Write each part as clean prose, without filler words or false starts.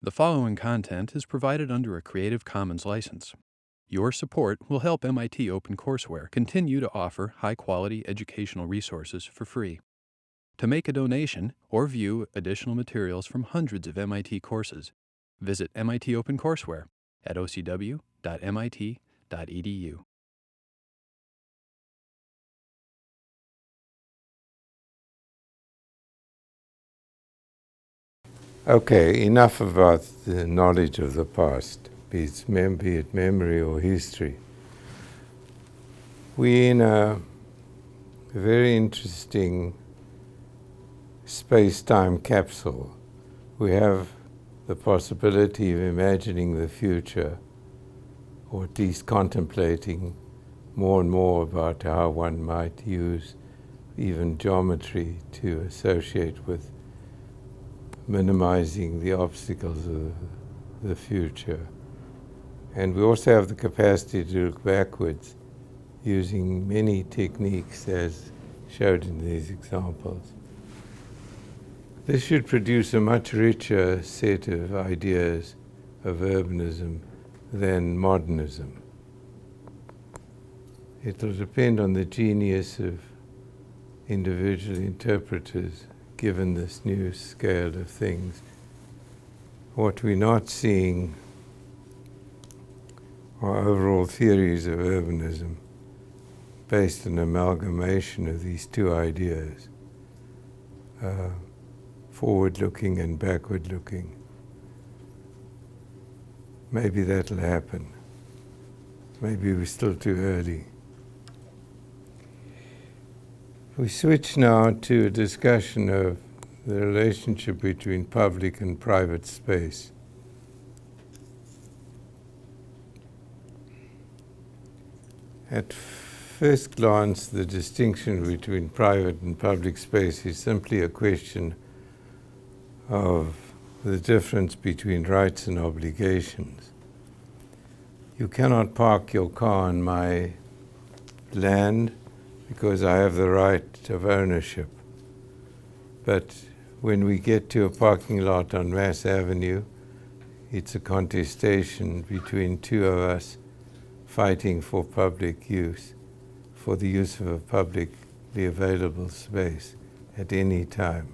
The following content is provided under a Creative Commons license. Your support will help MIT OpenCourseware continue to offer high-quality educational resources for free. To make a donation or view additional materials from hundreds of MIT courses, visit MIT OpenCourseware at ocw.mit.edu. Okay, enough about the knowledge of the past, be it memory or history. We're in a very interesting space-time capsule. We have the possibility of imagining the future, or at least contemplating more and more about how one might use even geometry to associate with minimizing the obstacles of the future. And we also have the capacity to look backwards using many techniques as showed in these examples. This should produce a much richer set of ideas of urbanism than modernism. It will depend on the genius of individual interpreters given this new scale of things. What we're not seeing are overall theories of urbanism based on amalgamation of these two ideas, forward-looking and backward-looking. Maybe that'll happen. Maybe we're still too early. We switch now to a discussion of the relationship between public and private space. At first glance, the distinction between private and public space is simply a question of the difference between rights and obligations. You cannot park your car on my land because I have the right of ownership. But when we get to a parking lot on Mass Avenue, it's a contestation between two of us fighting for public use, for the use of a publicly available space at any time.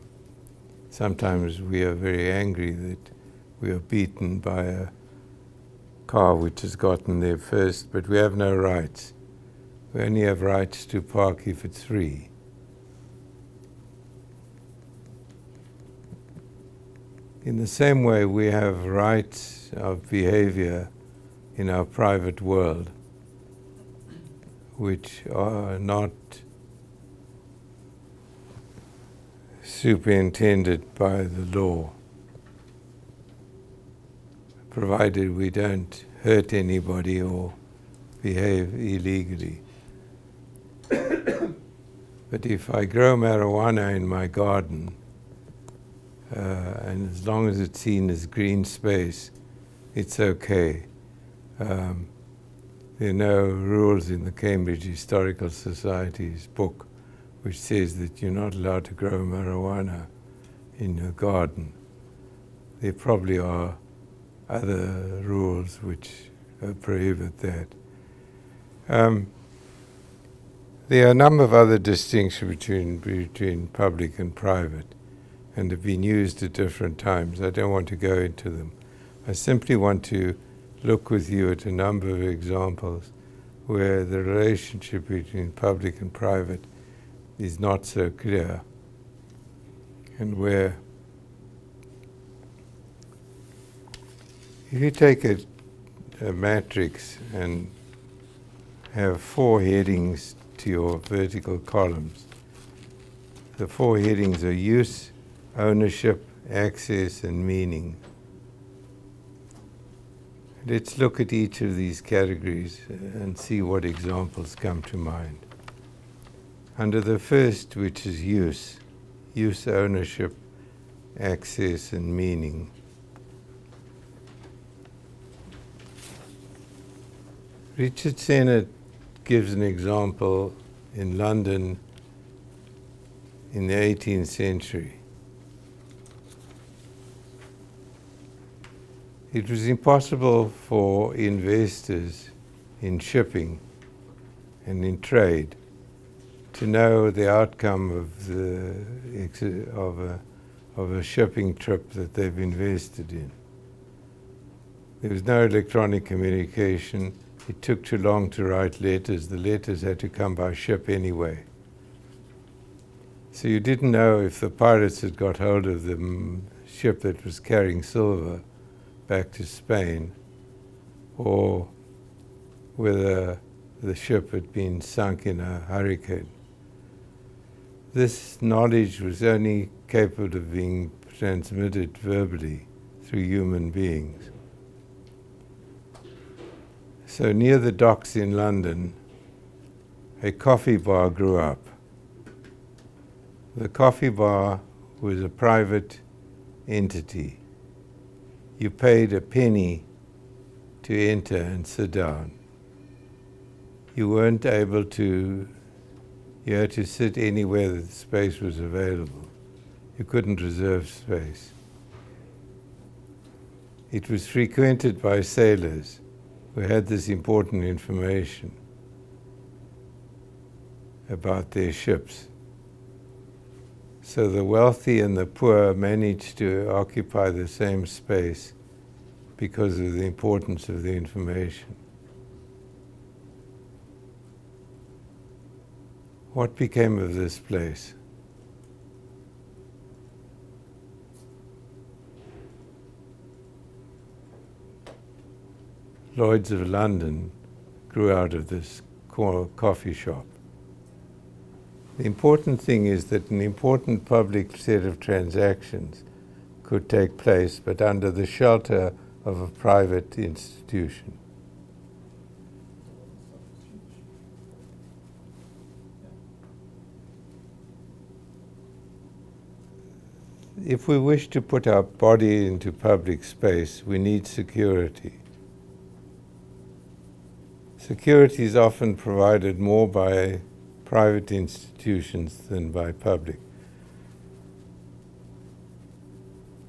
Sometimes we are very angry that we are beaten by a car which has gotten there first, but we have no rights. We only have rights to park if it's free. In the same way, we have rights of behavior in our private world, which are not superintended by the law, provided we don't hurt anybody or behave illegally. But if I grow marijuana in my garden, and as long as it's seen as green space, it's okay. There are no rules in the Cambridge Historical Society's book which says that you're not allowed to grow marijuana in your garden. There probably are other rules which prohibit that. There are a number of other distinctions between public and private, and have been used at different times. I don't want to go into them. I simply want to look with you at a number of examples where the relationship between public and private is not so clear, and where if you take a matrix and have four headings to your vertical columns, the four headings are use, ownership, access, and meaning. Let's look at each of these categories and see what examples come to mind. Under the first, which is use, ownership, access, and meaning. Richard Sennett gives an example in London in the 18th century. It was impossible for investors in shipping and in trade to know the outcome of a shipping trip that they've invested in. There was no electronic communication. It took too long to write letters. The letters had to come by ship anyway. So you didn't know if the pirates had got hold of the ship that was carrying silver back to Spain, or whether the ship had been sunk in a hurricane. This knowledge was only capable of being transmitted verbally through human beings. So near the docks in London, a coffee bar grew up. The coffee bar was a private entity. You paid a penny to enter and sit down. You weren't able to, you had to sit anywhere that space was available. You couldn't reserve space. It was frequented by sailors who had this important information about their ships. So the wealthy and the poor managed to occupy the same space because of the importance of the information. What became of this place? Lloyd's of London grew out of this coffee shop. The important thing is that an important public set of transactions could take place, but under the shelter of a private institution. If we wish to put our body into public space, we need security. Security is often provided more by private institutions than by public.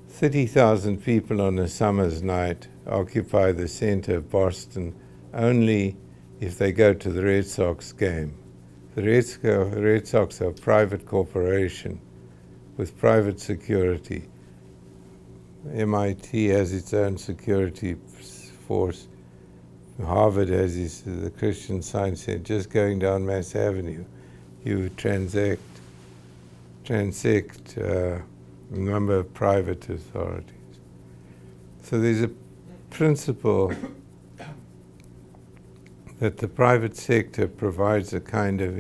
30,000 people on a summer's night occupy the center of Boston only if they go to the Red Sox game. The Red Sox are a private corporation with private security. MIT has its own security force. Harvard has the Christian Science Center. Just going down Mass Avenue, you transect a number of private authorities. So there's a principle that the private sector provides a kind of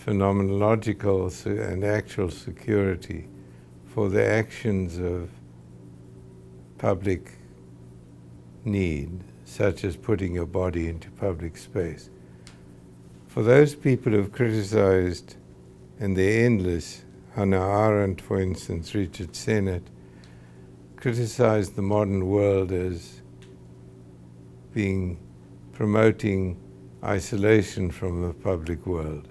phenomenological and actual security for the actions of public need, such as putting your body into public space. For those people who've criticized, and they're endless, Hannah Arendt, for instance, Richard Sennett, criticized the modern world as promoting isolation from the public world.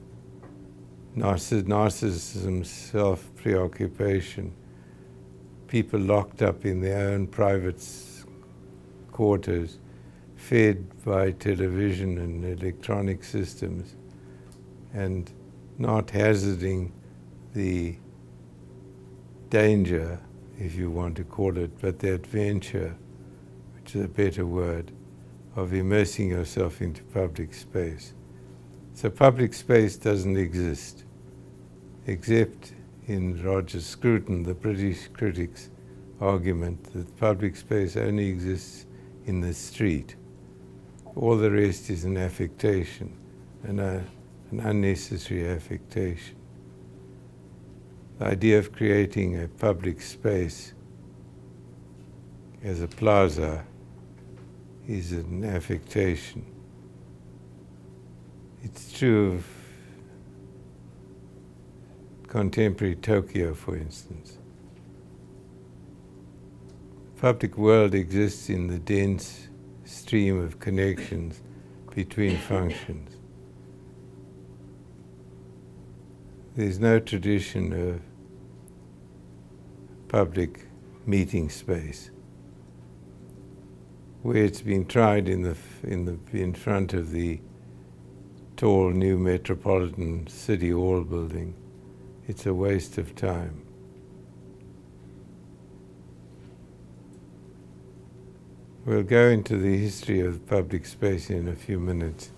Narcissism, self-preoccupation, people locked up in their own private quarters, fed by television and electronic systems, and not hazarding the danger, if you want to call it, but the adventure, which is a better word, of immersing yourself into public space. So public space doesn't exist, except in Roger Scruton, the British critic's argument that public space only exists in the street. All the rest is an affectation, an unnecessary affectation. The idea of creating a public space as a plaza is an affectation. It's true of contemporary Tokyo, for instance. The public world exists in the dense stream of connections between functions. There's no tradition of public meeting space. where it's been tried in front of the tall new metropolitan city hall building. It's a waste of time. We'll go into the history of public space in a few minutes.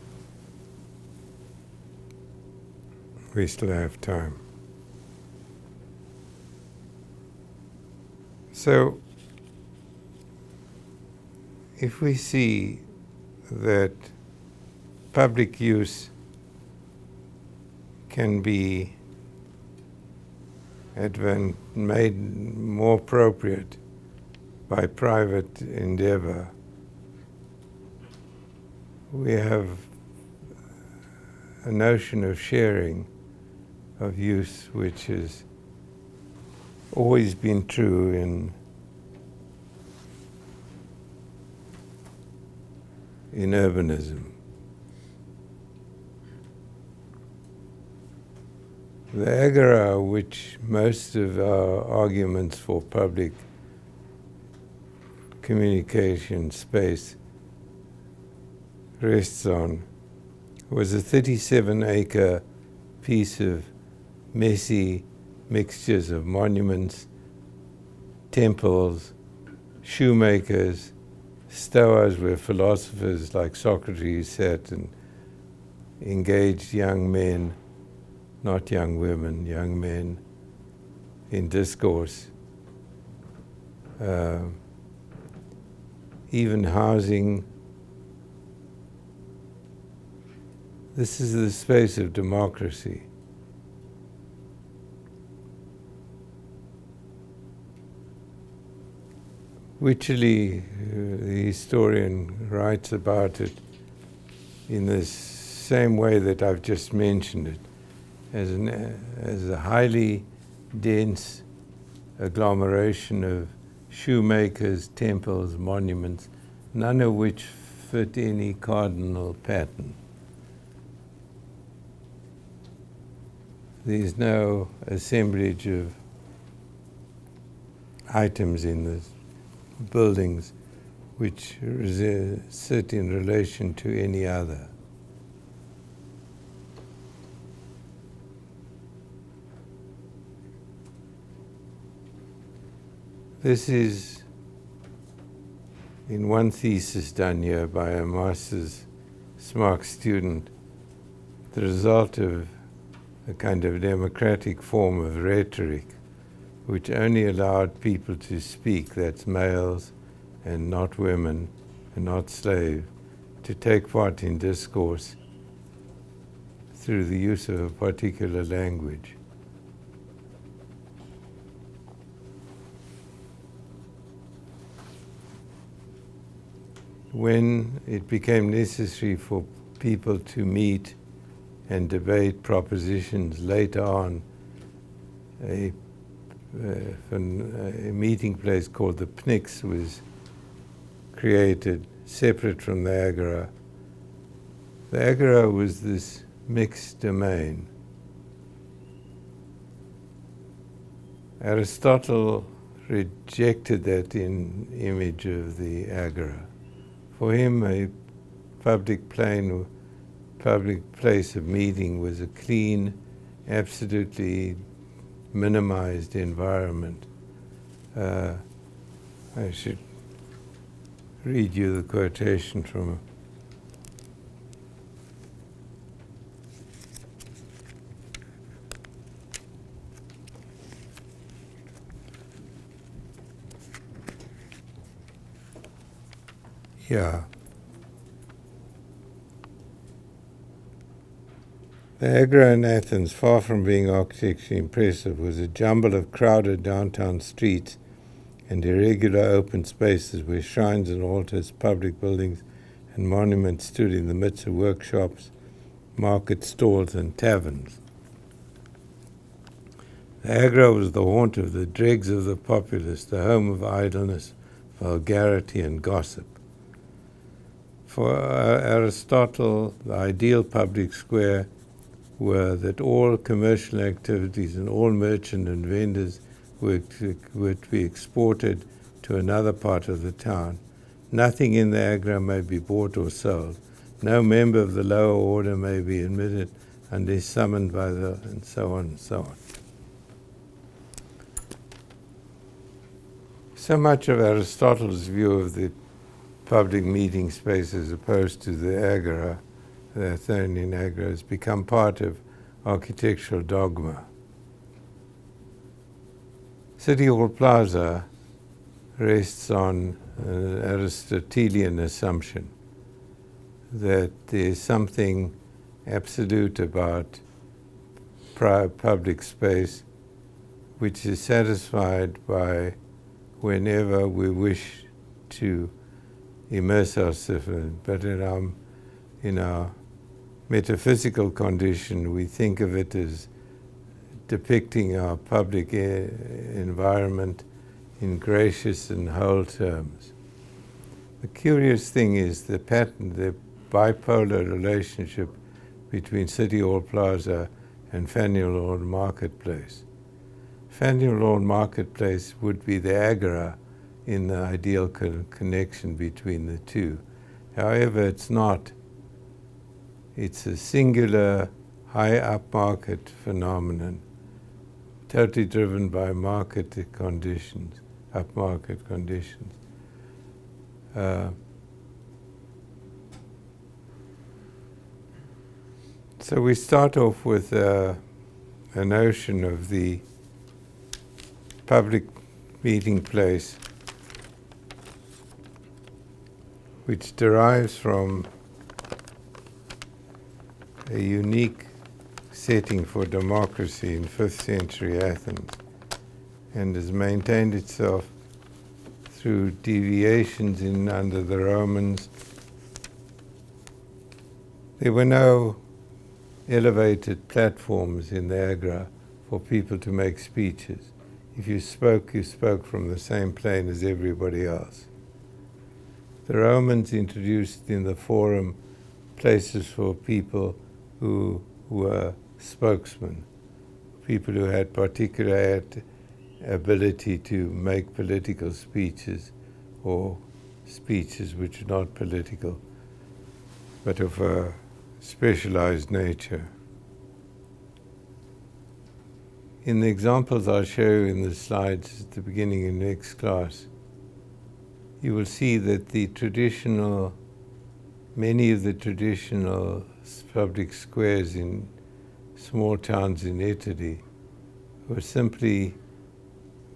We still have time. So, if we see that public use can be made more appropriate by private endeavor, we have a notion of sharing, of use, which has always been true in urbanism. The agora, which most of our arguments for public communication space rests on, was a 37-acre piece of messy mixtures of monuments, temples, shoemakers, stoas where philosophers like Socrates sat and engaged young men, not young women, young men, in discourse. Even housing. This is the space of democracy. Wycherley, the historian, writes about it in the same way that I've just mentioned it, as a highly dense agglomeration of shoemakers, temples, monuments, none of which fit any cardinal pattern. There's no assemblage of items in the buildings which sit in relation to any other. This is, in one thesis done here by a master's SMARC student, the result of a kind of democratic form of rhetoric which only allowed people to speak, that's males and not women and not slaves, to take part in discourse through the use of a particular language. When it became necessary for people to meet and debate propositions later on, a meeting place called the Pnyx was created separate from the agora. The agora was this mixed domain. Aristotle rejected that image of the agora. For him, a public place of meeting was a clean, absolutely minimized environment. I should read you the quotation from yeah. The agora in Athens, far from being architecturally impressive, was a jumble of crowded downtown streets and irregular open spaces where shrines and altars, public buildings, and monuments stood in the midst of workshops, market stalls, and taverns. The agora was the haunt of the dregs of the populace, the home of idleness, vulgarity, and gossip. For Aristotle, the ideal public square were that all commercial activities and all merchants and vendors were to be exported to another part of the town, Nothing in the agora may be bought or sold. No member of the lower order may be admitted unless summoned by the, and so on and so on. So much of Aristotle's view of the public meeting space as opposed to the agora, the Athenian agora, has become part of architectural dogma. City Hall Plaza rests on an Aristotelian assumption that there's something absolute about public space which is satisfied by whenever we wish to immerse ourselves in it. But in our metaphysical condition, we think of it as depicting our public environment in gracious and whole terms. The curious thing is the pattern, the bipolar relationship between City Hall Plaza and Faneuil Hall Marketplace. Faneuil Hall Marketplace would be the agora in the ideal connection between the two. However, it's not. It's a singular high upmarket phenomenon, totally driven by market conditions, upmarket conditions. So we start off with a notion of the public meeting place, which derives from a unique setting for democracy in 5th century Athens, and has maintained itself through deviations under the Romans. There were no elevated platforms in the agora for people to make speeches. If you spoke from the same plane as everybody else. The Romans introduced in the forum places for people who were spokesmen, people who had particular ability to make political speeches or speeches which are not political, but of a specialized nature. In the examples I'll show you in the slides at the beginning in next class, you will see that many of the traditional public squares in small towns in Italy were simply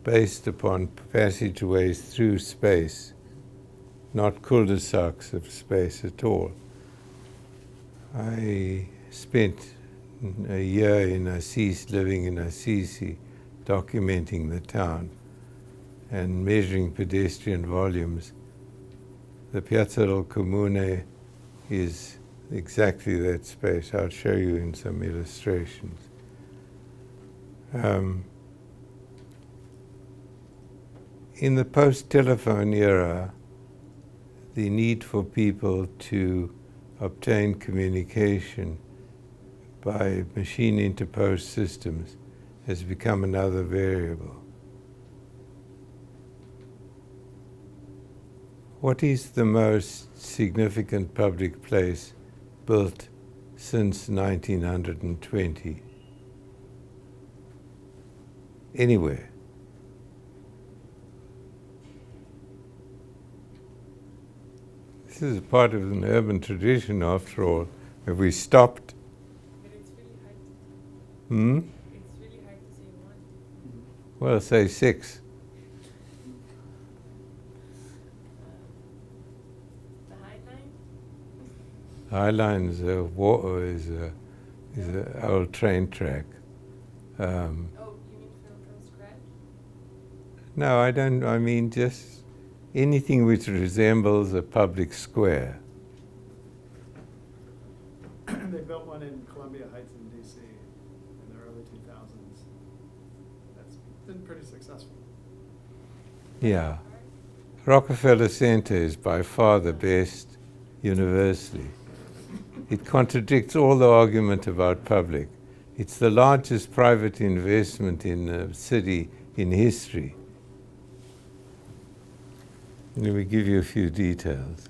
based upon passageways through space, not cul-de-sacs of space at all. I spent a year in Assisi, living in Assisi, documenting the town and measuring pedestrian volumes. The Piazza del Comune is exactly that space. I'll show you in some illustrations. In the post-telephone era, the need for people to obtain communication by machine-interposed systems has become another variable. What is the most significant public place built since 1920? Anywhere. This is part of an urban tradition, after all. Have we stopped? But it's really hard to, It's really hard to say one. Well, say 6. The High Line? High Line is an old train track. Oh, you mean from scratch? No, I don't. I mean just anything which resembles a public square. They built one in Columbia Heights in D.C. in the early 2000s. That's been pretty successful. Yeah. Rockefeller Center is by far the best universally. It contradicts all the argument about public. It's the largest private investment in a city in history. Let me give you a few details.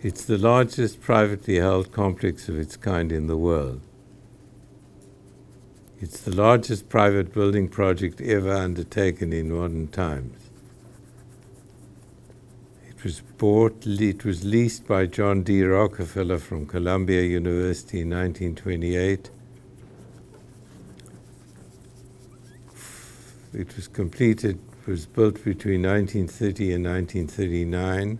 It's the largest privately held complex of its kind in the world. It's the largest private building project ever undertaken in modern times. It was leased by John D. Rockefeller from Columbia University in 1928. It was built between 1930 and 1939.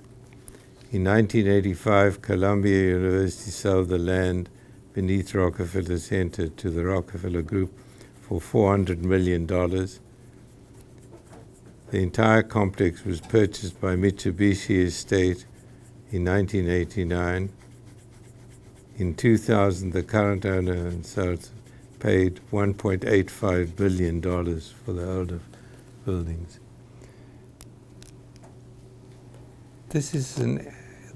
In 1985, Columbia University sold the land beneath Rockefeller Center to the Rockefeller Group for $400 million. The entire complex was purchased by Mitsubishi Estate in 1989. In 2000, the current owner himself paid $1.85 billion for the older buildings.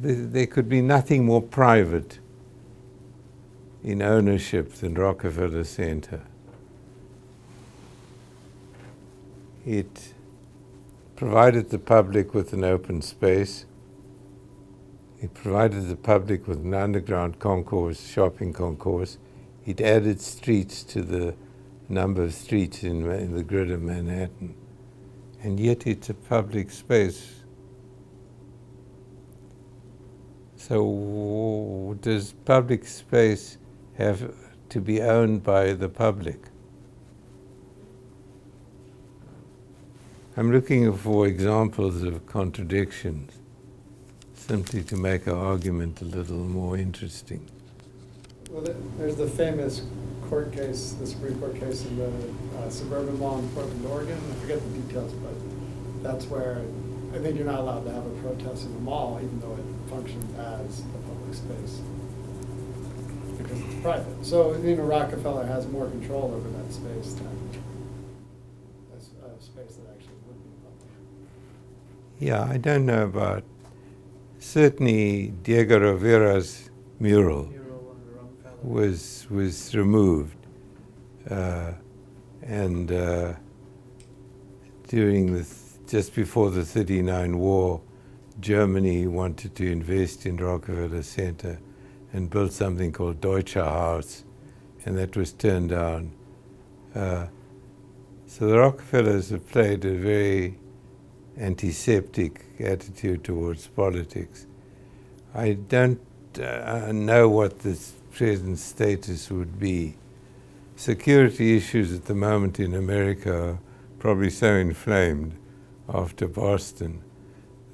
There could be nothing more private in ownership than Rockefeller Center. It provided the public with an open space. It provided the public with an underground concourse, shopping concourse. It added streets to the number of streets in the grid of Manhattan. And yet it's a public space. So does public space have to be owned by the public? I'm looking for examples of contradictions, simply to make our argument a little more interesting. Well, there's the famous court case, the Supreme Court case in the suburban law in Portland, Oregon. I forget the details, but that's where I think you're not allowed to have a protest in the mall, even though it functions as a public space, because it's private. So, Rockefeller has more control over that space than a space that actually would be public. Yeah, I don't know about, certainly Diego Rivera's mural was removed, and during just before the 39 war, Germany wanted to invest in Rockefeller Center and built something called Deutsche Haus, and that was turned down. So the Rockefellers have played a very antiseptic attitude towards politics. I don't know what the present status would be. Security issues at the moment in America are probably so inflamed after Boston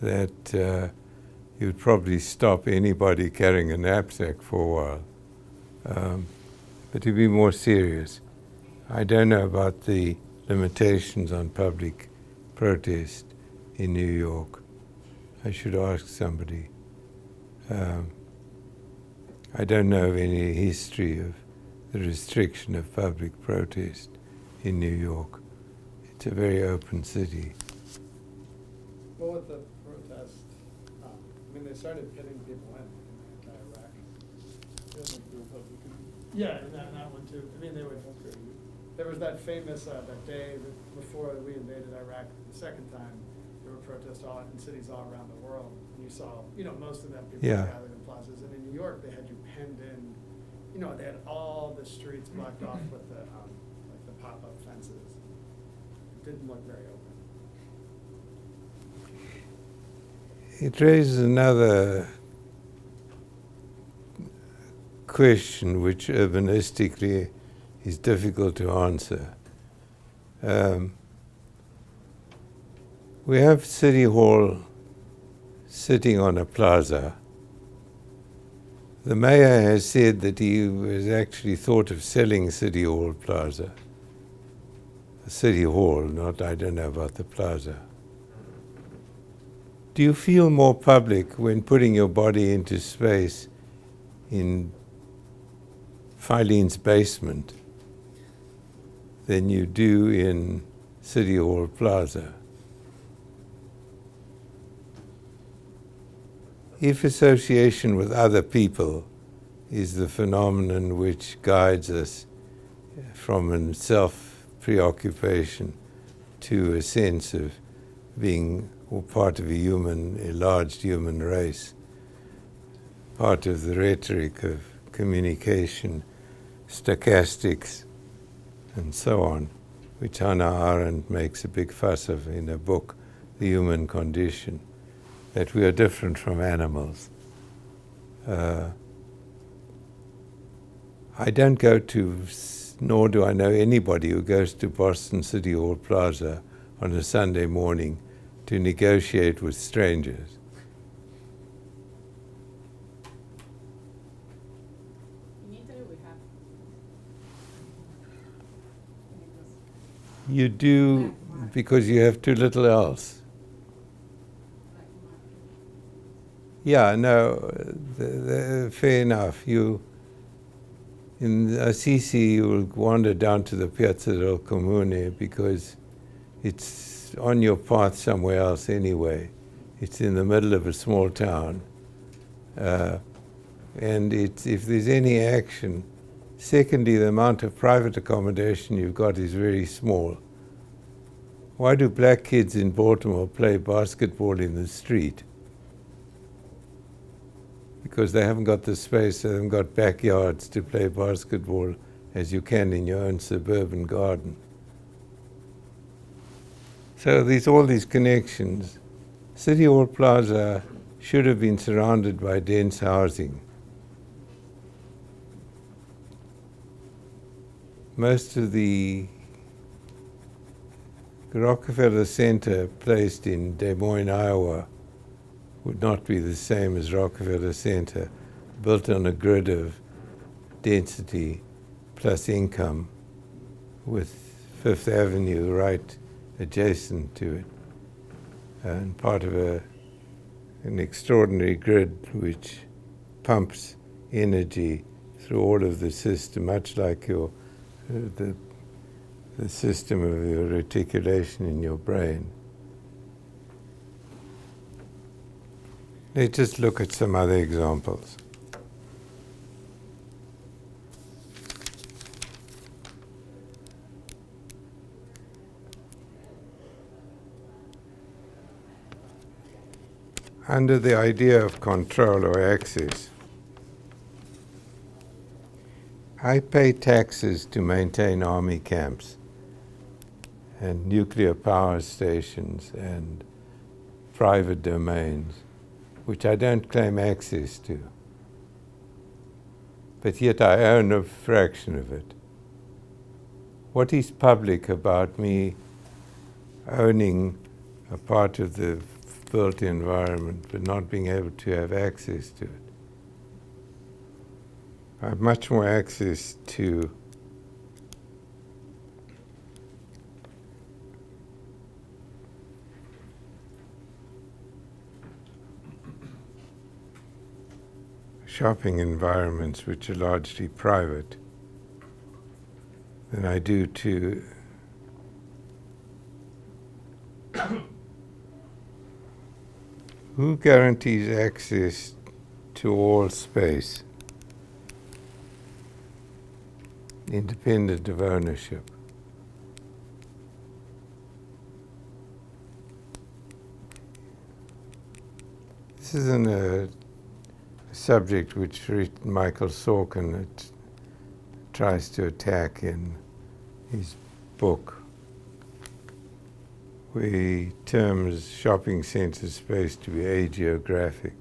that you'd probably stop anybody carrying a knapsack for a while. But to be more serious, I don't know about the limitations on public protest in New York. I should ask somebody. I don't know of any history of the restriction of public protest in New York. It's a very open city. Well, with the protest, they started pitting people in Iraq. Yeah, and that one too. There was that famous, that day before we invaded Iraq the second time, there were protests in cities all around the world. And you saw, most of them people gathered in plazas. And in New York, they had you penned in, they had all the streets blocked off with the pop-up fences. It didn't look very open. It raises another question which urbanistically is difficult to answer. We have City Hall sitting on a plaza. The mayor has said that he has actually thought of selling City Hall Plaza. The City Hall, I don't know about the plaza. Do you feel more public when putting your body into space in Filene's basement than you do in City Hall Plaza? if association with other people is the phenomenon which guides us from a self-preoccupation to a sense of being part of a large human race, part of the rhetoric of communication, stochastics, and so on, which Hannah Arendt makes a big fuss of in her book, The Human Condition, that we are different from animals. I don't go to, nor do I know anybody who goes to Boston City Hall Plaza on a Sunday morning to negotiate with strangers. In Italy we have. You do because you have too little else. Yeah, no, fair enough. In Assisi, you will wander down to the Piazza del Comune because it's on your path somewhere else anyway. It's in the middle of a small town. And if there's any action, secondly, the amount of private accommodation you've got is very small. Why do black kids in Baltimore play basketball in the street? Because they haven't got the space, they haven't got backyards to play basketball as you can in your own suburban garden. So there's all these connections. City Hall Plaza should have been surrounded by dense housing. Most of the Rockefeller Center placed in Des Moines, Iowa, would not be the same as Rockefeller Center, built on a grid of density plus income, with Fifth Avenue right adjacent to it, and part of an extraordinary grid which pumps energy through all of the system, much like the system of your reticulation in your brain. Let's just look at some other examples. Under the idea of control or access, I pay taxes to maintain army camps and nuclear power stations and private domains, which I don't claim access to. But yet I own a fraction of it. What is public about me owning a part of the built environment but not being able to have access to it? I have much more access to shopping environments which are largely private than I do to who guarantees access to all space, independent of ownership? This isn't a subject which Michael Sorkin tries to attack in his book, where he terms shopping center space to be ageographic,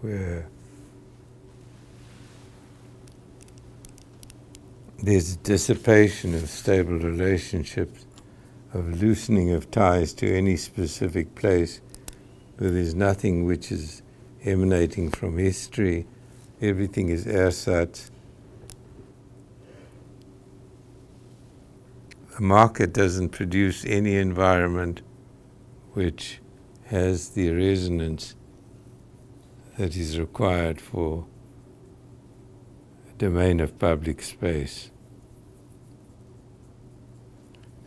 where there's dissipation of stable relationships, of loosening of ties to any specific place, where there's nothing which is emanating from history, everything is ersatz. The market doesn't produce any environment which has the resonance that is required for a domain of public space.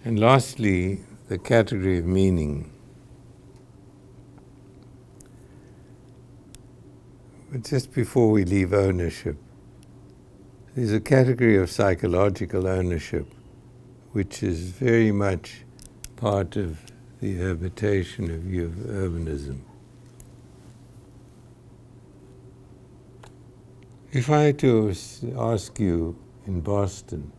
And lastly, the category of meaning. But just before we leave ownership, there's a category of psychological ownership which is very much part of the habitation of urbanism. If I had to ask you in Boston,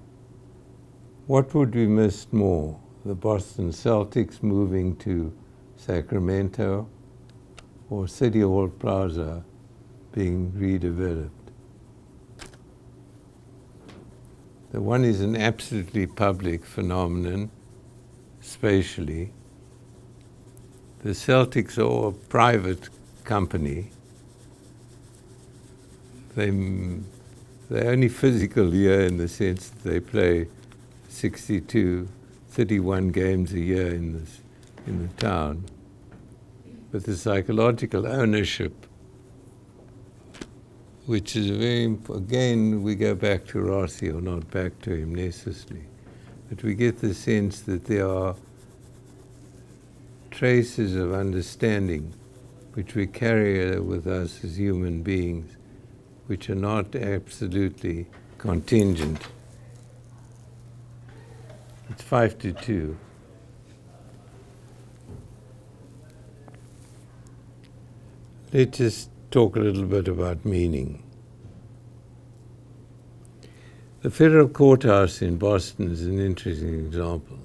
what would we miss more? The Boston Celtics moving to Sacramento, or City Hall Plaza being redeveloped? The one is an absolutely public phenomenon, spatially. The Celtics are a private company. They're only physical here in the sense that they play 31 games a year in the town. But the psychological ownership, which is again, we go back to Rossi, or not back to him necessarily, but we get the sense that there are traces of understanding which we carry with us as human beings, which are not absolutely contingent. It's 5-2. Let's just talk a little bit about meaning. The Federal Courthouse in Boston is an interesting example.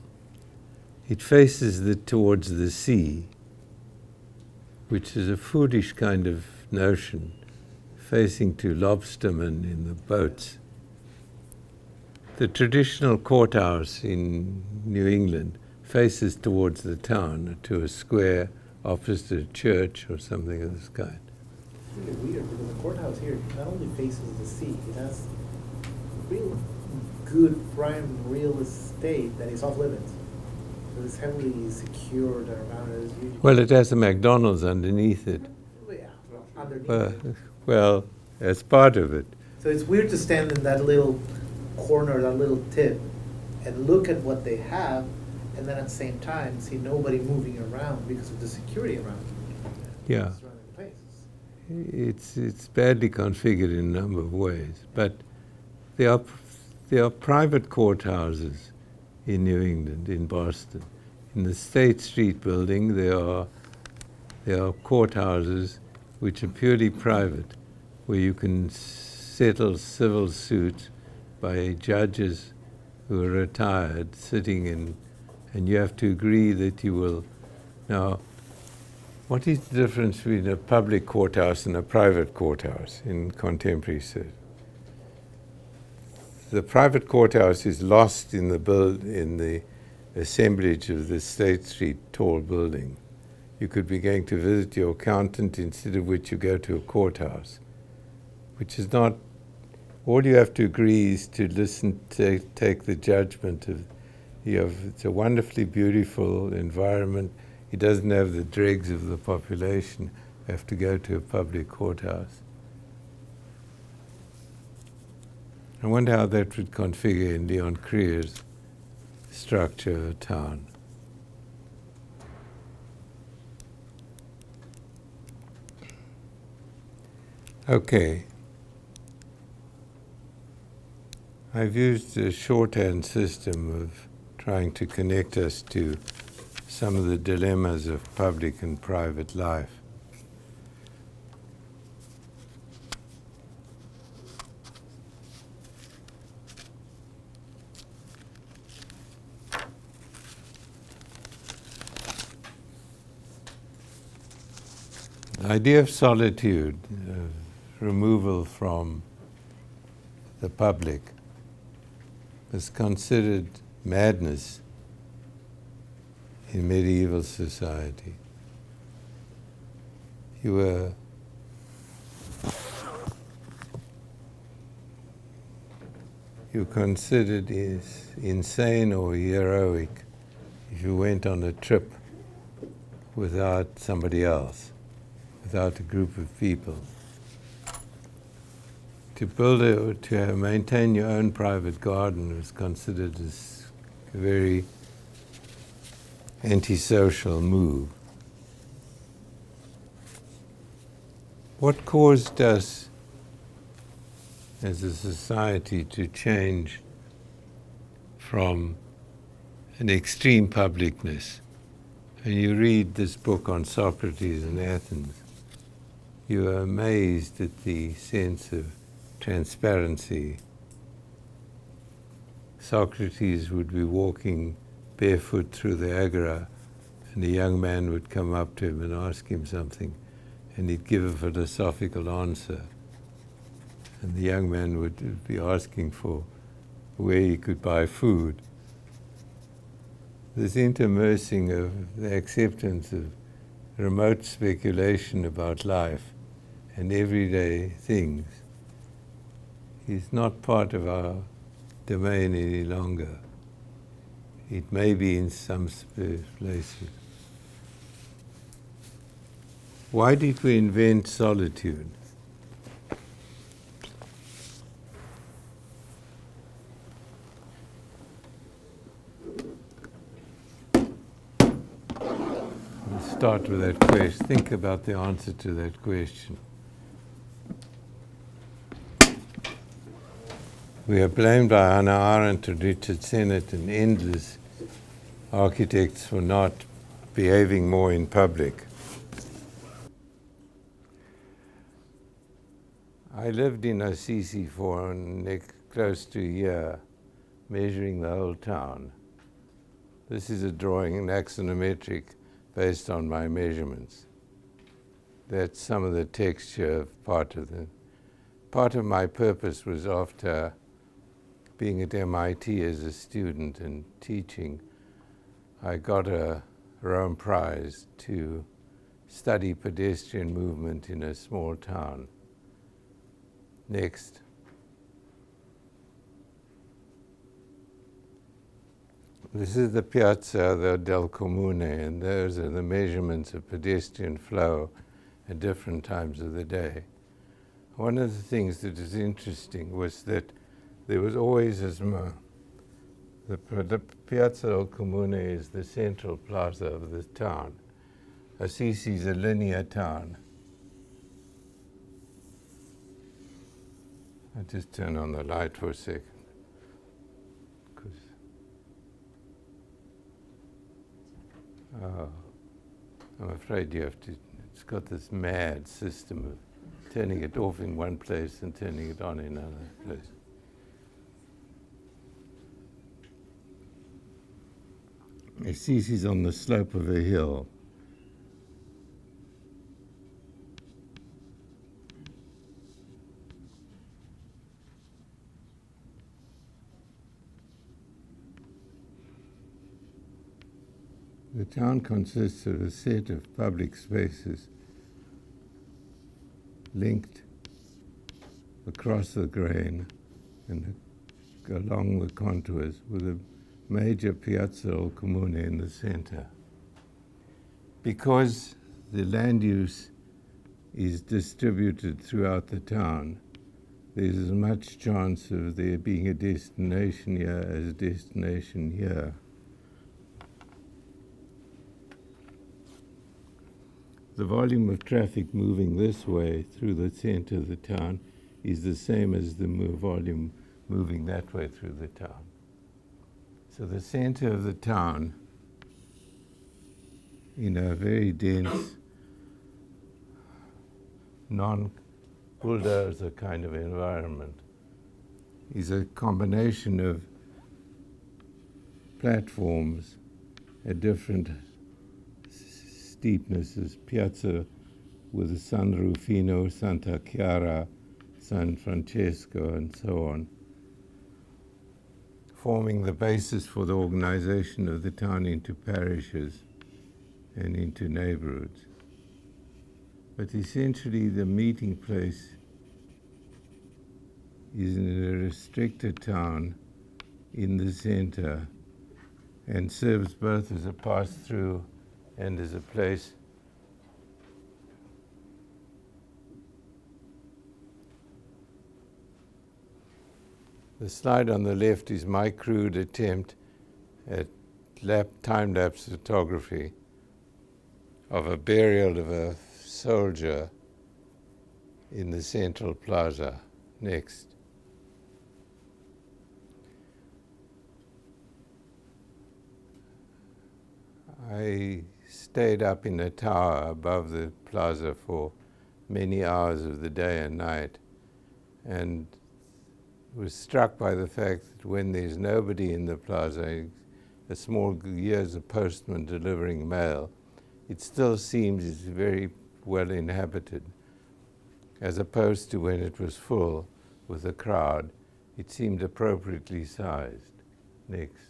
It faces towards the sea, which is a foolish kind of notion, facing to lobstermen in the boats. The traditional courthouse in New England faces towards the town, to a square opposite a church or something of this kind. It's really weird because the courthouse here not only faces the sea, it has real good prime real estate that is off limits. So it's heavily secured around it. Well, it has a McDonald's underneath it. Yeah, underneath it. Well, as part of it. So it's weird to stand in that little corner, that little tip, and look at what they have, and then at the same time see nobody moving around because of the security around it. Yeah. Surrounding the place. It's badly configured in a number of ways, but there are private courthouses in New England, in Boston. In the State Street building, there are courthouses which are purely private, where you can settle civil suits by judges who are retired, sitting in, and you have to agree that you will. Now, what is the difference between a public courthouse and a private courthouse in contemporary cities? The private courthouse is lost in the assemblage of the State Street tall building. You could be going to visit your accountant, instead of which you go to a courthouse, which is not. All you have to agree is to listen, take the judgment of. It's a wonderfully beautiful environment. It doesn't have the dregs of the population. You have to go to a public courthouse. I wonder how that would configure in Leon Creer's structure of a town. Okay. I've used a shorthand system of trying to connect us to some of the dilemmas of public and private life. The idea of solitude, removal from the public, was considered madness in medieval society. You considered as insane or heroic if you went on a trip without somebody else, without a group of people. To maintain your own private garden was considered as a very antisocial move. What caused us as a society to change from an extreme publicness? And you read this book on Socrates in Athens, you are amazed at the sense of transparency. Socrates would be walking barefoot through the agora, and a young man would come up to him and ask him something, and he'd give a philosophical answer. And the young man would be asking for where he could buy food. This intermersing of the acceptance of remote speculation about life and everyday things is not part of our domain any longer. It may be in some places. Why did we invent solitude? We'll start with that question. Think about the answer to that question. We are blamed by Hannah Arendt and Richard Sennett and endless architects for not behaving more in public. I lived in Assisi for close to a year, measuring the whole town. This is a drawing, an axonometric, based on my measurements. That's some of the texture part of my purpose was after being at MIT as a student and teaching, I got a Rome Prize to study pedestrian movement in a small town. Next. This is the Piazza del Comune, and those are the measurements of pedestrian flow at different times of the day. One of the things that is interesting was that there was always the Piazza del Comune is the central plaza of the town. Assisi is a linear town. I'll just turn on the light for a second. I'm afraid you have to, it's got this mad system of turning it off in one place and turning it on in another place. Assisi is on the slope of a hill. The town consists of a set of public spaces linked across the grain and along the contours with a major Piazza del Comune in the center. Because the land use is distributed throughout the town, there's as much chance of there being a destination here as a destination here. The volume of traffic moving this way through the center of the town is the same as the volume moving that way through the town. So the center of the town, in a very dense, non-bulldozer kind of environment, is a combination of platforms at different steepnesses, Piazza with the San Rufino, Santa Chiara, San Francesco, and so on, forming the basis for the organization of the town into parishes and into neighborhoods. But essentially the meeting place is in a restricted town in the center and serves both as a pass-through and as a place The slide on the left is my crude attempt at time-lapse photography of a burial of a soldier in the central plaza. Next. I stayed up in a tower above the plaza for many hours of the day and night, and was struck by the fact that when there's nobody in the plaza, a small year's a postman delivering mail, it still seems it's very well inhabited, as opposed to when it was full with a crowd. It seemed appropriately sized. Next.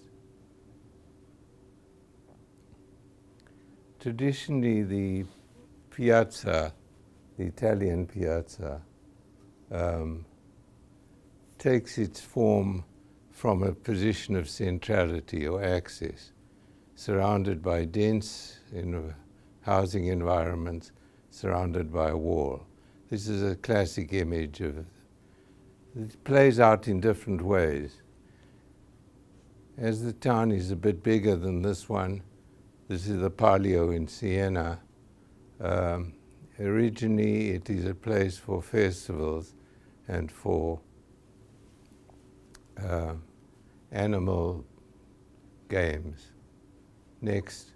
Traditionally, the piazza, the Italian Piazza, takes its form from a position of centrality or access, surrounded by dense housing environments, surrounded by a wall. This is a classic image of it. It plays out in different ways. As the town is a bit bigger than this one, this is the Palio in Siena. Originally, it is a place for festivals and for animal games. Next.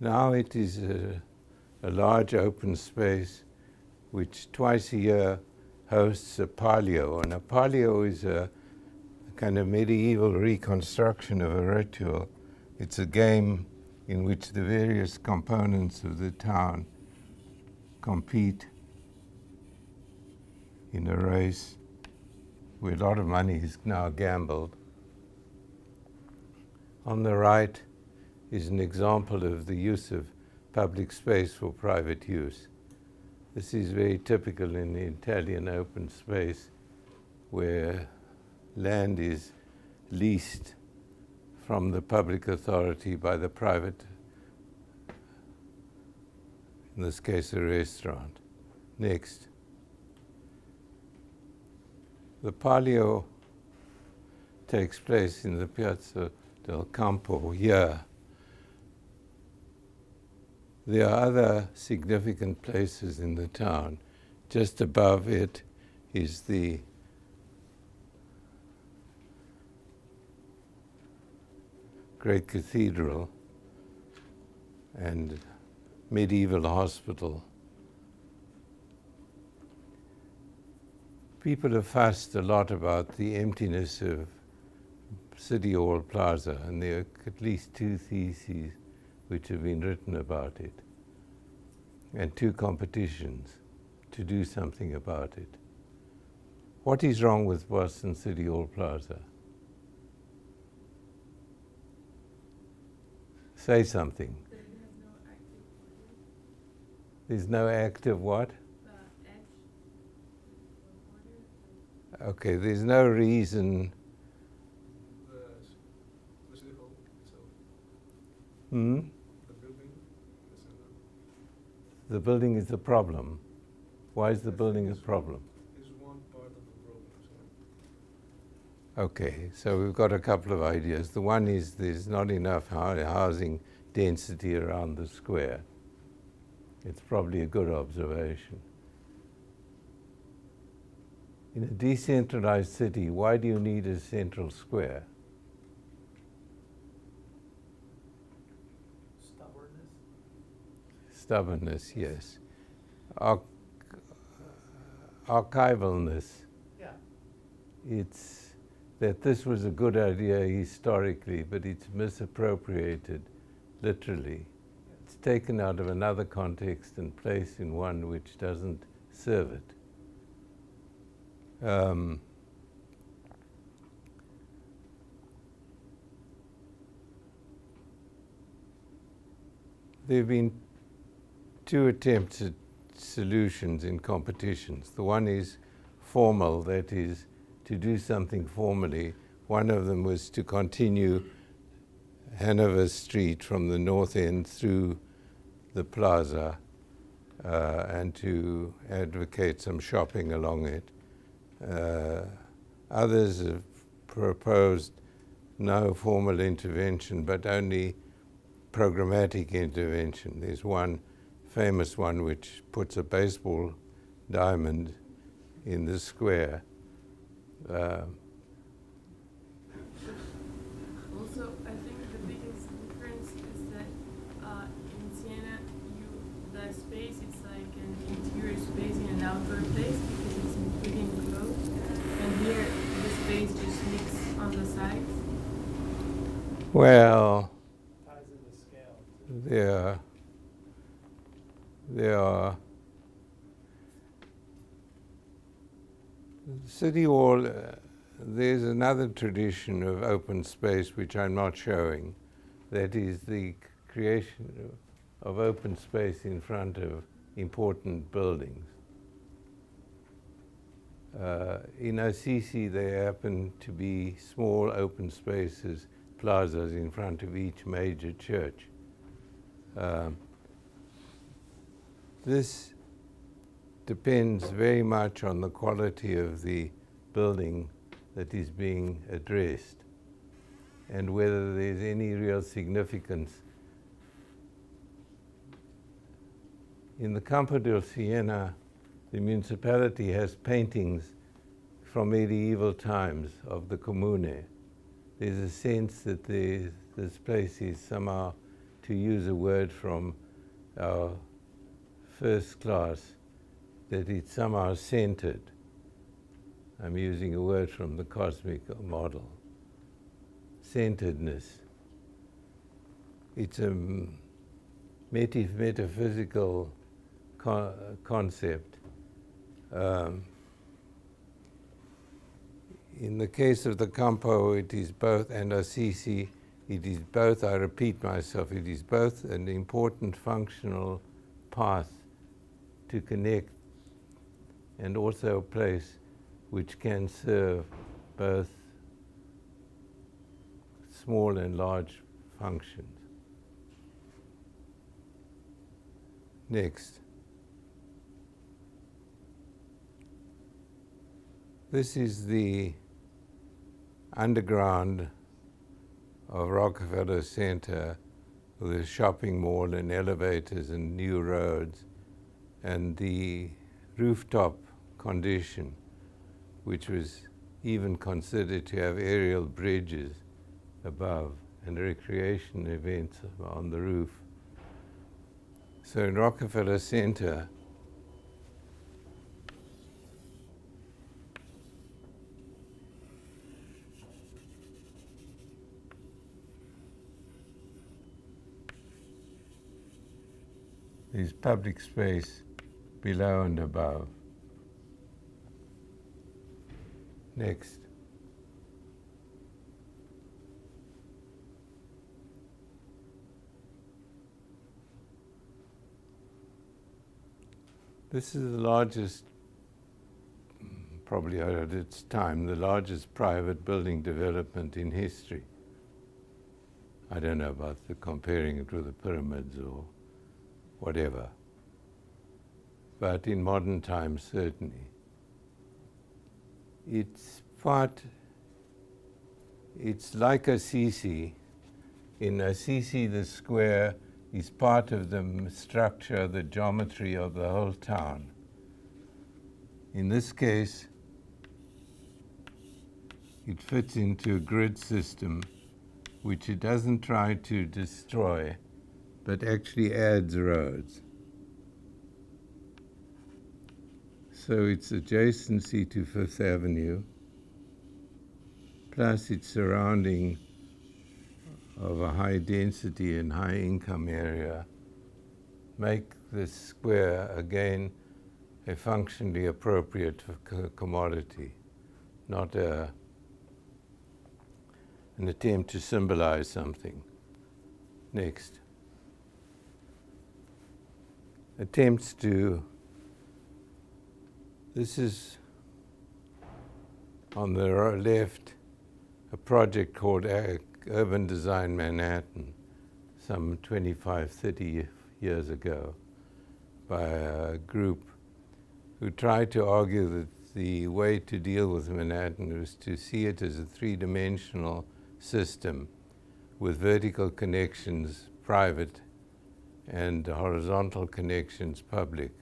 Now it is a large open space which twice a year hosts a palio. And a palio is a kind of medieval reconstruction of a ritual. It's a game in which the various components of the town compete in a race where a lot of money is now gambled. On the right is an example of the use of public space for private use. This is very typical in the Italian open space, where land is leased from the public authority by the private, in this case a restaurant. Next. The Palio takes place in the Piazza del Campo here. There are other significant places in the town. Just above it is the great cathedral and medieval hospital. People have fussed a lot about the emptiness of City Hall Plaza, and there are at least 2 theses which have been written about it, and 2 competitions to do something about it. What is wrong with Boston City Hall Plaza? Say something. That it has no active border. There's no active what? The edge or border. Okay, there's no reason. The City Hall itself, Hmm? the building, the center, The building is the problem. Why is the building a problem? is one part of the problem. So Okay, so we've got a couple of ideas. The one is there's not enough housing density around the square. It's probably a good observation. In a decentralized city, why do you need a central square? Stubbornness, yes. Archivalness. Yeah. It's that this was a good idea historically, but it's misappropriated literally. It's taken out of another context and placed in one which doesn't serve it. There have been 2 attempts at solutions in competitions. The one is formal, that is, to do something formally. One of them was to continue Hanover Street from the north end through the plaza and to advocate some shopping along it. Others have proposed no formal intervention, but only programmatic intervention. There's one famous one which puts a baseball diamond in the square. Also, I think the biggest difference is that in Siena, the space is like an interior space in an outdoor place because it's within closed, and here the space just mixes on the sides. Well, Ties into scale. there are City Hall. There's another tradition of open space which I'm not showing. That is the creation of open space in front of important buildings. In Assisi, there happen to be small open spaces, plazas in front of each major church. This depends very much on the quality of the building that is being addressed and whether there's any real significance. In the Campo del Siena, the municipality has paintings from medieval times of the Comune. There's a sense that this place is somehow, to use a word from our first class, that it's somehow centered. I'm using a word from the cosmic model. Centeredness. It's a metaphysical concept. In the case of the Campo, it is both, and Assisi, it is both, I repeat myself, it is both an important functional path to connect and also a place which can serve both small and large functions. Next. This is the underground of Rockefeller Center with a shopping mall and elevators and new roads, and the rooftop condition, which was even considered to have aerial bridges above and recreation events on the roof. So in Rockefeller Center, there's public space below and above. Next. This is the largest, probably at its time, the largest private building development in history. I don't know about comparing it with the pyramids or whatever, but in modern times, certainly. It's like Assisi. In Assisi, the square is part of the structure, the geometry of the whole town. In this case, it fits into a grid system which it doesn't try to destroy, but actually adds roads. So its adjacency to Fifth Avenue, plus its surrounding of a high density and high income area, make this square again a functionally appropriate commodity, not an attempt to symbolize something. Next. Attempts to, this is on the left, a project called Urban Design Manhattan, some 25, 30 years ago, by a group who tried to argue that the way to deal with Manhattan was to see it as a three-dimensional system with vertical connections, private and horizontal connections public.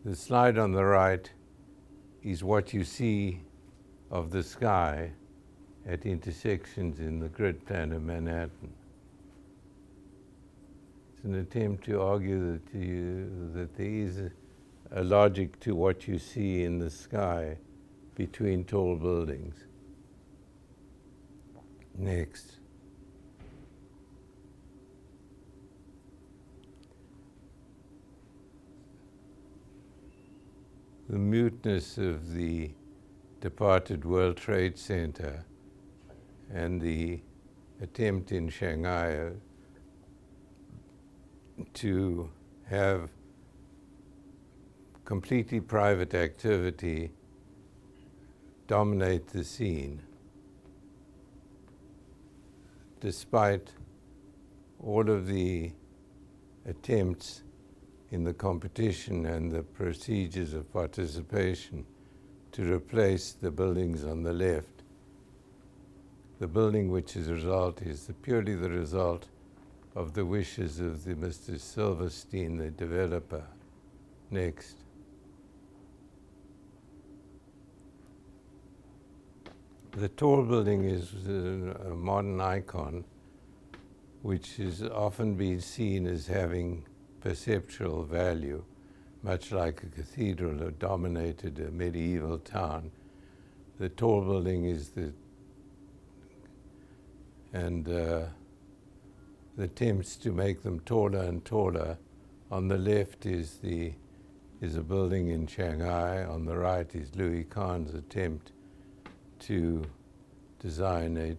The slide on the right is what you see of the sky at intersections in the grid plan of Manhattan. It's an attempt to argue that there is a logic to what you see in the sky between tall buildings. Next. The muteness of the departed World Trade Center and the attempt in Shanghai to have completely private activity dominate the scene, despite all of the attempts in the competition and the procedures of participation to replace the buildings on the left. The building which is a result is purely the result of the wishes of the Mr. Silverstein, the developer. Next. The tall building is a modern icon which is often been seen as having perceptual value, much like a cathedral that dominated a medieval town. The tall building is the attempts to make them taller and taller. On the left is a building in Shanghai. On the right is Louis Kahn's attempt to design a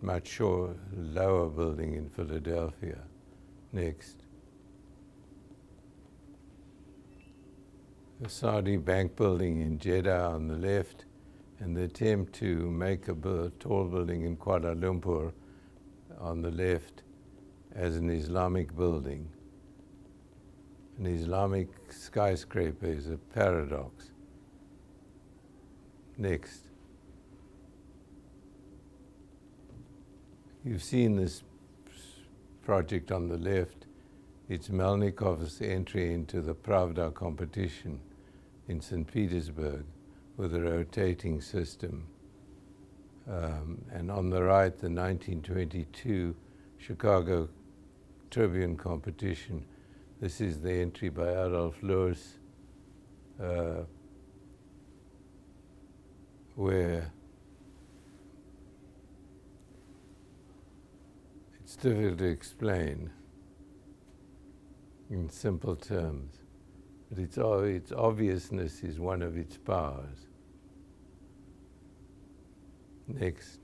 much lower building in Philadelphia. Next. The Saudi Bank building in Jeddah on the left, and the attempt to make a tall building in Kuala Lumpur on the left as an Islamic building. An Islamic skyscraper is a paradox. Next. You've seen this project on the left. It's Melnikov's entry into the Pravda competition in St. Petersburg with a rotating system. And on the right, the 1922 Chicago Tribune competition. This is the entry by Adolf Loos, where it's difficult to explain in simple terms, but its obviousness is one of its powers. Next.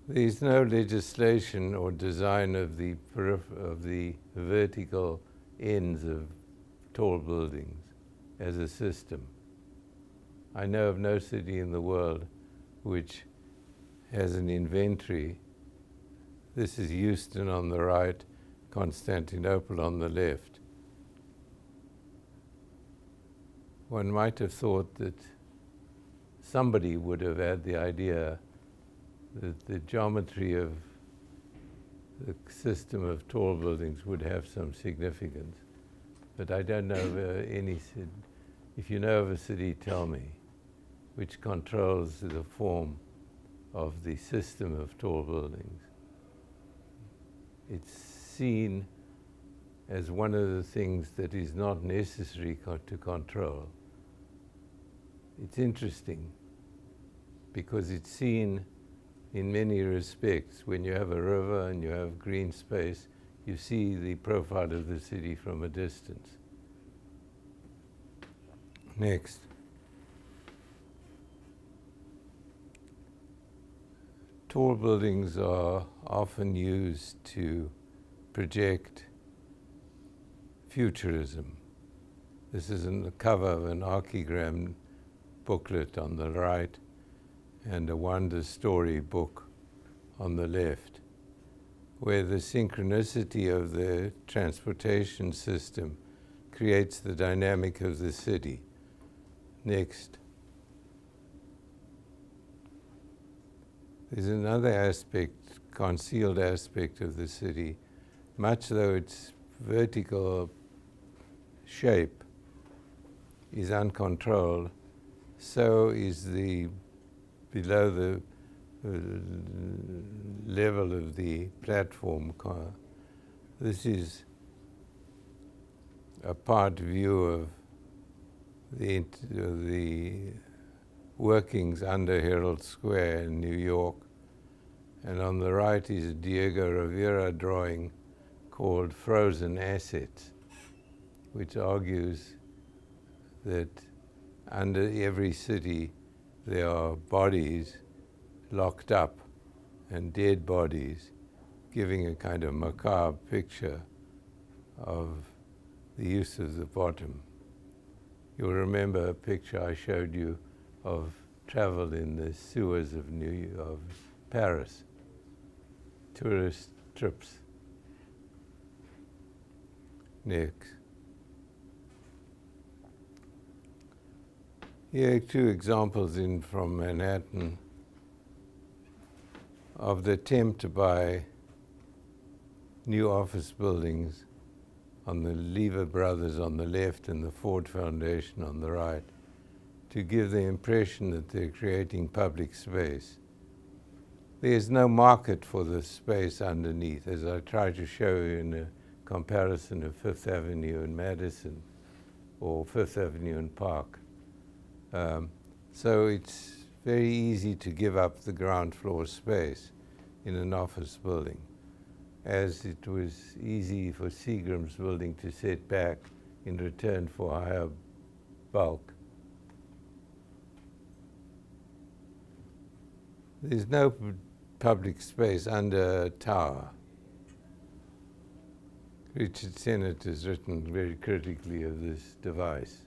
There is no legislation or design of the vertical ends of tall buildings as a system. I know of no city in the world which has an inventory. This is Houston on the right, Constantinople on the left. One might have thought that somebody would have had the idea that the geometry of the system of tall buildings would have some significance. But I don't know of any city. If you know of a city, tell me, which controls the form of the system of tall buildings. It's seen as one of the things that is not necessary to control. It's interesting because it's seen in many respects. When you have a river and you have green space, you see the profile of the city from a distance. Next. Tall buildings are often used to project futurism. This is on the cover of an archigram booklet on the right and a wonder story book on the left, where the synchronicity of the transportation system creates the dynamic of the city. Next. There's another aspect, concealed aspect of the city. Much though its vertical shape is uncontrolled, so is the below the level of the platform. This is a part view of the workings under Herald Square in New York, and on the right is a Diego Rivera drawing called Frozen Assets, which argues that under every city there are bodies locked up and dead bodies, giving a kind of macabre picture of the use of the bottom. You'll remember a picture I showed you of travel in the sewers of Paris, tourist trips. Next. Here are two examples from Manhattan of the attempt to buy new office buildings on the Lever Brothers on the left and the Ford Foundation on the right, to give the impression that they're creating public space. There's no market for the space underneath, as I tried to show you in a comparison of Fifth Avenue and Madison, or Fifth Avenue and Park. So it's very easy to give up the ground floor space in an office building, as it was easy for Seagram's building to set back in return for higher bulk. There's no public space under a tower. Richard Sennett has written very critically of this device.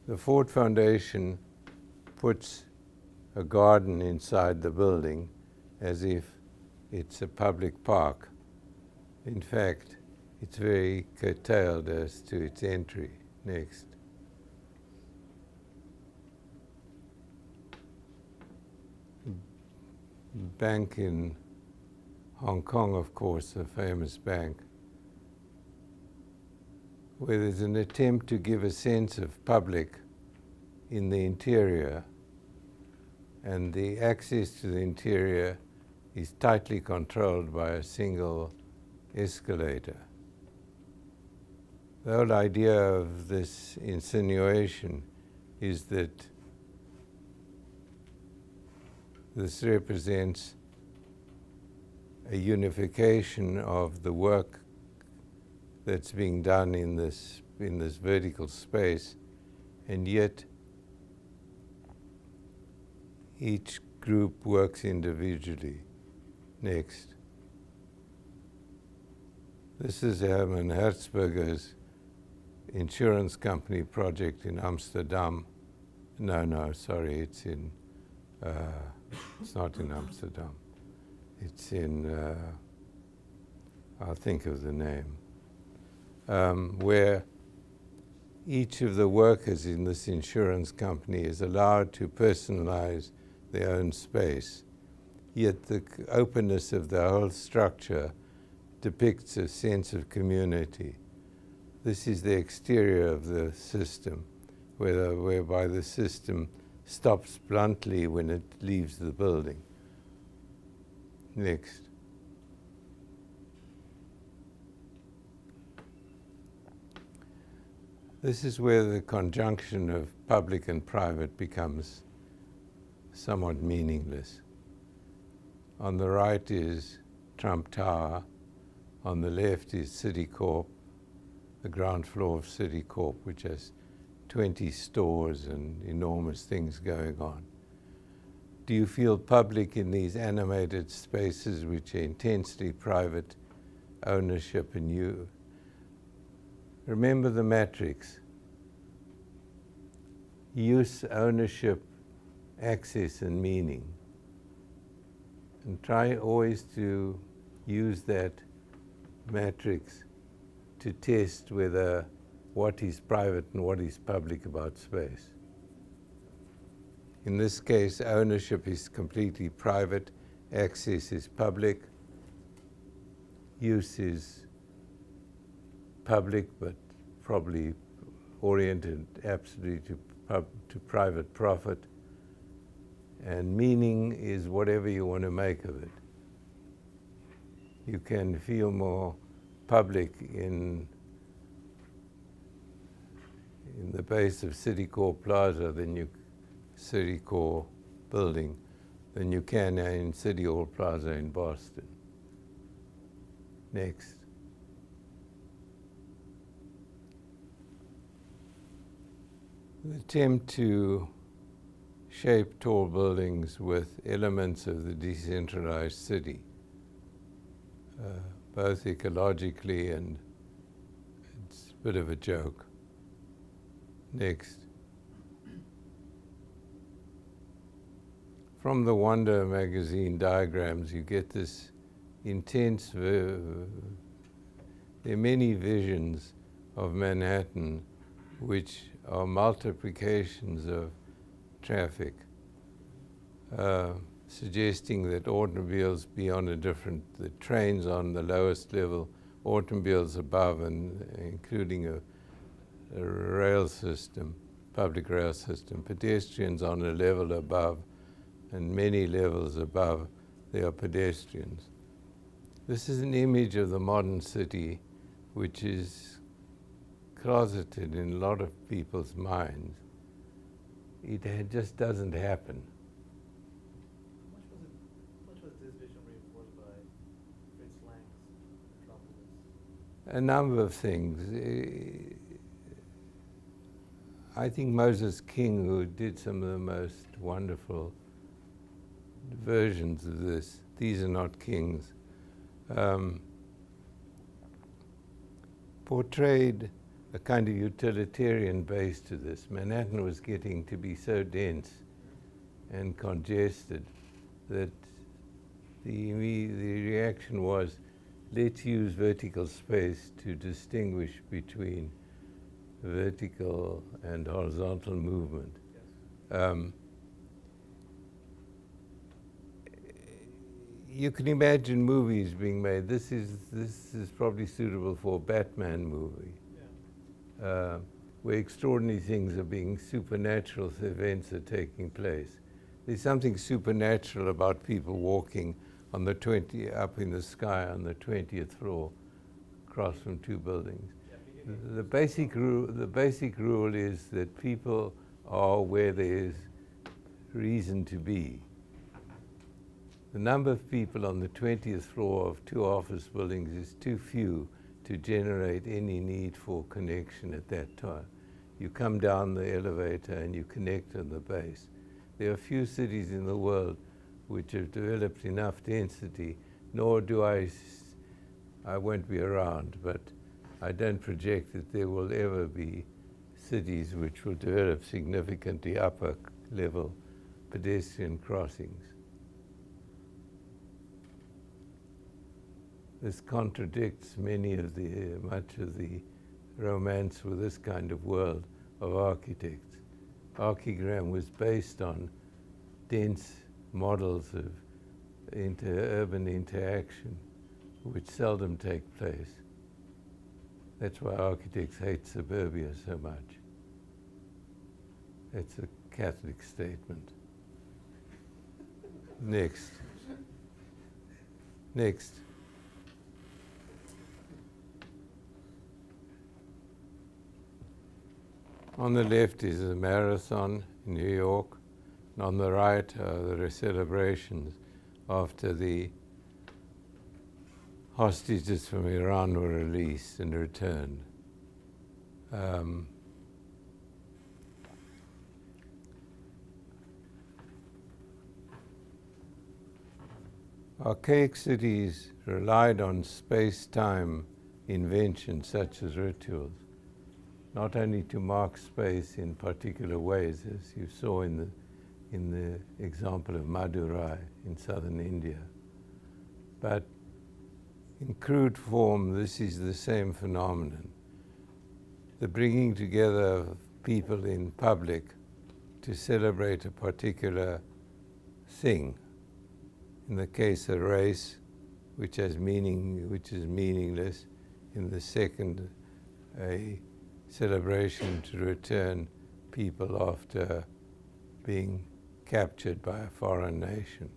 The Ford Foundation puts a garden inside the building as if it's a public park. In fact, it's very curtailed as to its entry. Next. Bank in Hong Kong, of course, a famous bank, where there's an attempt to give a sense of public in the interior, and the access to the interior is tightly controlled by a single escalator. The whole idea of this insinuation is that this represents a unification of the work that's being done in this vertical space, and yet each group works individually. Next. This is Herman Hertzberger's insurance company project in Amsterdam. No, sorry, it's in, it's not in Amsterdam. It's in, I'll think of the name, where each of the workers in this insurance company is allowed to personalize their own space, yet the openness of the whole structure depicts a sense of community. This is the exterior of the system, whereby the system stops bluntly when it leaves the building. Next. This is where the conjunction of public and private becomes somewhat meaningless. On the right is Trump Tower. On the left is Citicorp, the ground floor of Citicorp, which has 20 stores and enormous things going on. Do you feel public in these animated spaces which are intensely private ownership in you? Remember the matrix. Use, ownership, access, and meaning. And try always to use that matrix to test whether what is private and what is public about space. In this case, ownership is completely private, access is public, use is public, but probably oriented absolutely to private profit, and meaning is whatever you want to make of it. You can feel more public in the base of City Core Plaza City Core building than you can in City Hall Plaza in Boston. Next. The attempt to shape tall buildings with elements of the decentralized city, both ecologically and it's a bit of a joke. Next. From the Wonder magazine diagrams, you get this intense, there are many visions of Manhattan which are multiplications of traffic, suggesting that automobiles be on the trains on the lowest level, automobiles above, and including a rail system, public rail system, pedestrians on a level above, and many levels above, there are pedestrians. This is an image of the modern city which is closeted in a lot of people's minds. It just doesn't happen. How much was this vision reinforced by Fritz Lang's Metropolis? A number of things. I think Moses King, who did some of the most wonderful versions of this, these are not kings, portrayed a kind of utilitarian base to this. Manhattan was getting to be so dense and congested that the reaction was, let's use vertical space to distinguish between vertical and horizontal movement. Yes. You can imagine movies being made. This is probably suitable for a Batman movie, where extraordinary things are being, supernatural events are taking place. There's something supernatural about people walking on the up in the sky on the 20th floor, across from two buildings. Yeah, The basic rule is that people are where there is reason to be. The number of people on the 20th floor of two office buildings is too few to generate any need for connection at that time. You come down the elevator and you connect on the base. There are few cities in the world which have developed enough density, nor do I won't be around, but I don't project that there will ever be cities which will develop significantly upper level pedestrian crossings. This contradicts much of the romance with this kind of world of architects. Archigram was based on dense models of urban interaction which seldom take place. That's why architects hate suburbia so much. It's a Catholic statement. Next. Next. On the left is the marathon in New York, and on the right are the celebrations after the hostages from Iran were released and returned. Archaic cities relied on space-time invention such as rituals, not only to mark space in particular ways, as you saw in the example of Madurai in southern India, but in crude form, this is the same phenomenon. The bringing together of people in public to celebrate a particular thing. In the case a race, which has meaning, which is meaningless. In the second, a celebration to return people after being captured by a foreign nation.